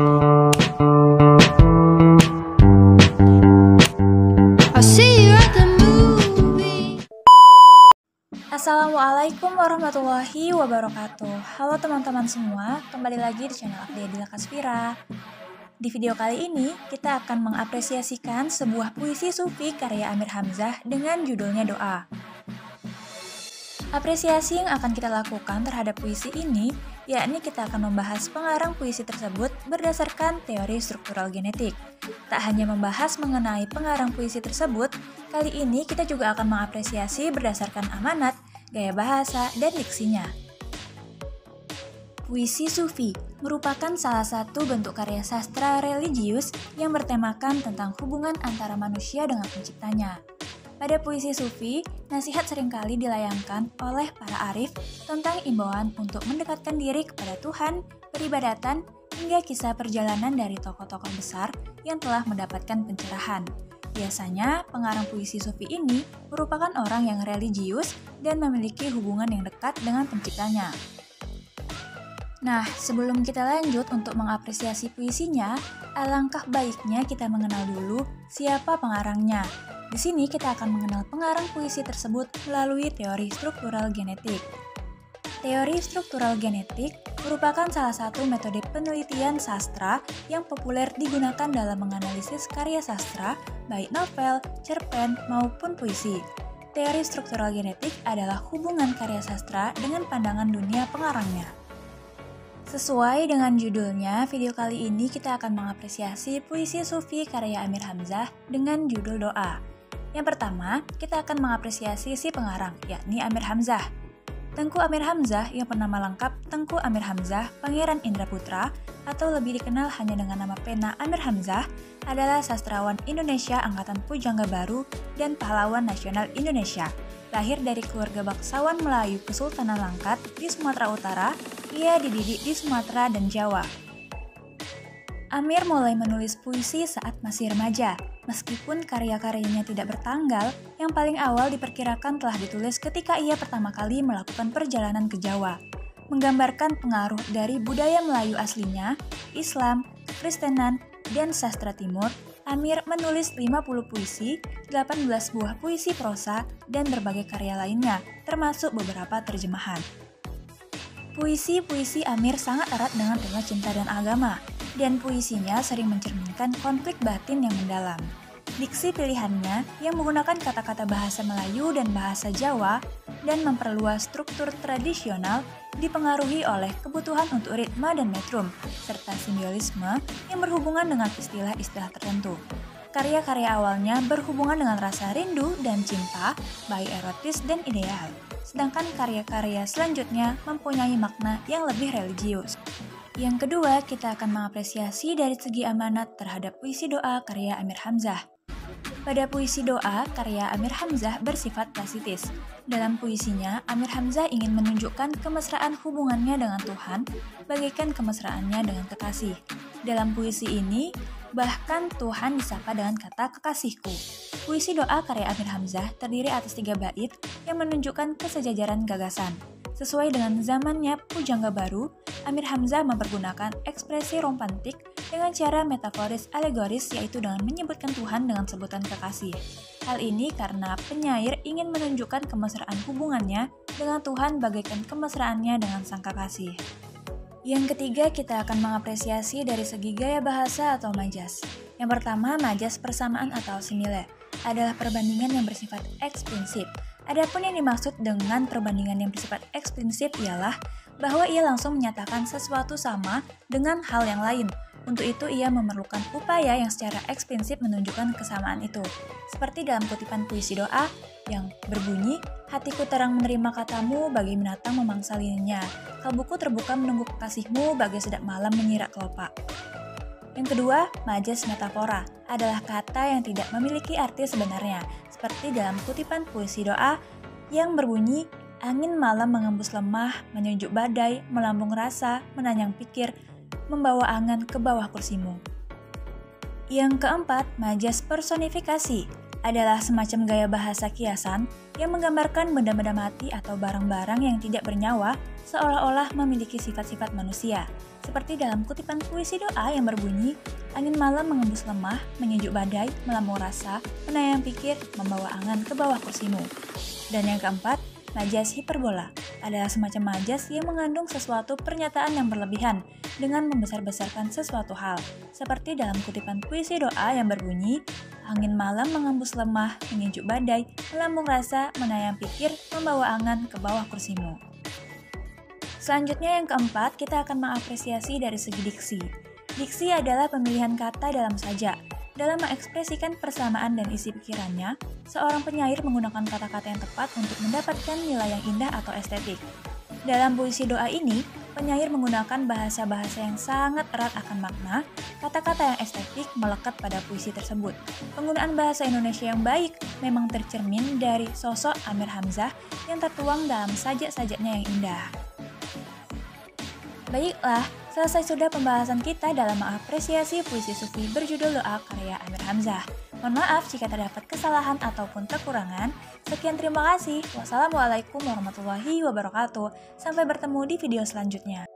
Assalamualaikum warahmatullahi wabarakatuh. Halo teman-teman semua, kembali lagi di channel Abdiadila Kasfira. Di video kali ini, kita akan mengapresiasikan sebuah puisi sufi karya Amir Hamzah dengan judulnya Doa. Apresiasi yang akan kita lakukan terhadap puisi ini, yakni kita akan membahas pengarang puisi tersebut berdasarkan teori struktural genetik. Tak hanya membahas mengenai pengarang puisi tersebut, kali ini kita juga akan mengapresiasi berdasarkan amanat, gaya bahasa, dan diksinya. Puisi sufi merupakan salah satu bentuk karya sastra religius yang bertemakan tentang hubungan antara manusia dengan penciptanya. Pada puisi sufi, nasihat seringkali dilayangkan oleh para arif tentang imbauan untuk mendekatkan diri kepada Tuhan, peribadatan, hingga kisah perjalanan dari tokoh-tokoh besar yang telah mendapatkan pencerahan. Biasanya, pengarang puisi sufi ini merupakan orang yang religius dan memiliki hubungan yang dekat dengan penciptanya. Nah, sebelum kita lanjut untuk mengapresiasi puisinya, alangkah baiknya kita mengenal dulu siapa pengarangnya. Di sini kita akan mengenal pengarang puisi tersebut melalui teori struktural genetik. Teori struktural genetik merupakan salah satu metode penelitian sastra yang populer digunakan dalam menganalisis karya sastra, baik novel, cerpen, maupun puisi. Teori struktural genetik adalah hubungan karya sastra dengan pandangan dunia pengarangnya. Sesuai dengan judulnya, video kali ini kita akan mengapresiasi puisi sufi karya Amir Hamzah dengan judul Doa. Yang pertama, kita akan mengapresiasi si pengarang, yakni Amir Hamzah. Tengku Amir Hamzah yang bernama lengkap Tengku Amir Hamzah Pangeran Indra Putra atau lebih dikenal hanya dengan nama pena Amir Hamzah adalah sastrawan Indonesia angkatan Pujangga Baru dan pahlawan nasional Indonesia. Lahir dari keluarga bangsawan Melayu Kesultanan Langkat di Sumatera Utara, ia dididik di Sumatera dan Jawa. Amir mulai menulis puisi saat masih remaja. Meskipun karya-karyanya tidak bertanggal, yang paling awal diperkirakan telah ditulis ketika ia pertama kali melakukan perjalanan ke Jawa. Menggambarkan pengaruh dari budaya Melayu aslinya, Islam, Kekristenan, dan sastra Timur, Amir menulis 50 puisi, 18 buah puisi prosa, dan berbagai karya lainnya, termasuk beberapa terjemahan. Puisi-puisi Amir sangat erat dengan tema cinta dan agama, dan puisinya sering mencerminkan konflik batin yang mendalam. Diksi pilihannya yang menggunakan kata-kata bahasa Melayu dan bahasa Jawa dan memperluas struktur tradisional dipengaruhi oleh kebutuhan untuk ritme dan metrum, serta simbiolisme yang berhubungan dengan istilah-istilah tertentu. Karya-karya awalnya berhubungan dengan rasa rindu dan cinta, baik erotis dan ideal. Sedangkan karya-karya selanjutnya mempunyai makna yang lebih religius. Yang kedua, kita akan mengapresiasi dari segi amanat terhadap puisi doa karya Amir Hamzah. Pada puisi doa, karya Amir Hamzah bersifat tasitis. Dalam puisinya, Amir Hamzah ingin menunjukkan kemesraan hubungannya dengan Tuhan, bagaikan kemesraannya dengan kekasih. Dalam puisi ini, bahkan Tuhan disapa dengan kata kekasihku. Puisi doa karya Amir Hamzah terdiri atas 3 bait yang menunjukkan kesejajaran gagasan. Sesuai dengan zamannya Pujangga Baru, Amir Hamzah mempergunakan ekspresi romantik dengan cara metaforis alegoris, yaitu dengan menyebutkan Tuhan dengan sebutan kekasih. Hal ini karena penyair ingin menunjukkan kemesraan hubungannya dengan Tuhan bagaikan kemesraannya dengan sang kekasih. Yang ketiga, kita akan mengapresiasi dari segi gaya bahasa atau majas. Yang pertama, majas persamaan atau simile adalah perbandingan yang bersifat eksplisit. Adapun yang dimaksud dengan perbandingan yang bersifat eksplisit ialah bahwa ia langsung menyatakan sesuatu sama dengan hal yang lain. Untuk itu, ia memerlukan upaya yang secara eksplisit menunjukkan kesamaan itu. Seperti dalam kutipan puisi doa yang berbunyi, hatiku terang menerima katamu, bagai binatang memangsalinya. Kalbuku terbuka menunggu kekasihmu, bagai sedap malam menyirak kelopak. Yang kedua, majas metafora adalah kata yang tidak memiliki arti sebenarnya, seperti dalam kutipan puisi doa yang berbunyi, angin malam mengembus lemah, menyejuk badai, melambung rasa, menanyang pikir, membawa angan ke bawah kursimu. Yang keempat, majas personifikasi adalah semacam gaya bahasa kiasan yang menggambarkan benda-benda mati atau barang-barang yang tidak bernyawa seolah-olah memiliki sifat-sifat manusia. Seperti dalam kutipan puisi doa yang berbunyi, angin malam mengembus lemah, menyejuk badai, melambung rasa, menayang pikir, membawa angan ke bawah kursimu. Dan yang keempat, majas hiperbola adalah semacam majas yang mengandung sesuatu pernyataan yang berlebihan dengan membesar-besarkan sesuatu hal. Seperti dalam kutipan puisi doa yang berbunyi, angin malam mengembus lemah, menyejuk badai, melambung rasa, menayang pikir, membawa angan ke bawah kursimu. Selanjutnya yang keempat, kita akan mengapresiasi dari segi diksi. Diksi adalah pemilihan kata dalam sajak. Dalam mengekspresikan persamaan dan isi pikirannya, seorang penyair menggunakan kata-kata yang tepat untuk mendapatkan nilai yang indah atau estetik. Dalam puisi doa ini, penyair menggunakan bahasa-bahasa yang sangat erat akan makna, kata-kata yang estetik melekat pada puisi tersebut. Penggunaan bahasa Indonesia yang baik memang tercermin dari sosok Amir Hamzah yang tertuang dalam sajak-sajaknya yang indah. Baiklah, selesai sudah pembahasan kita dalam mengapresiasi puisi sufi berjudul Doa karya Amir Hamzah. Mohon maaf jika terdapat kesalahan ataupun kekurangan. Sekian, terima kasih. Wassalamualaikum warahmatullahi wabarakatuh. Sampai bertemu di video selanjutnya.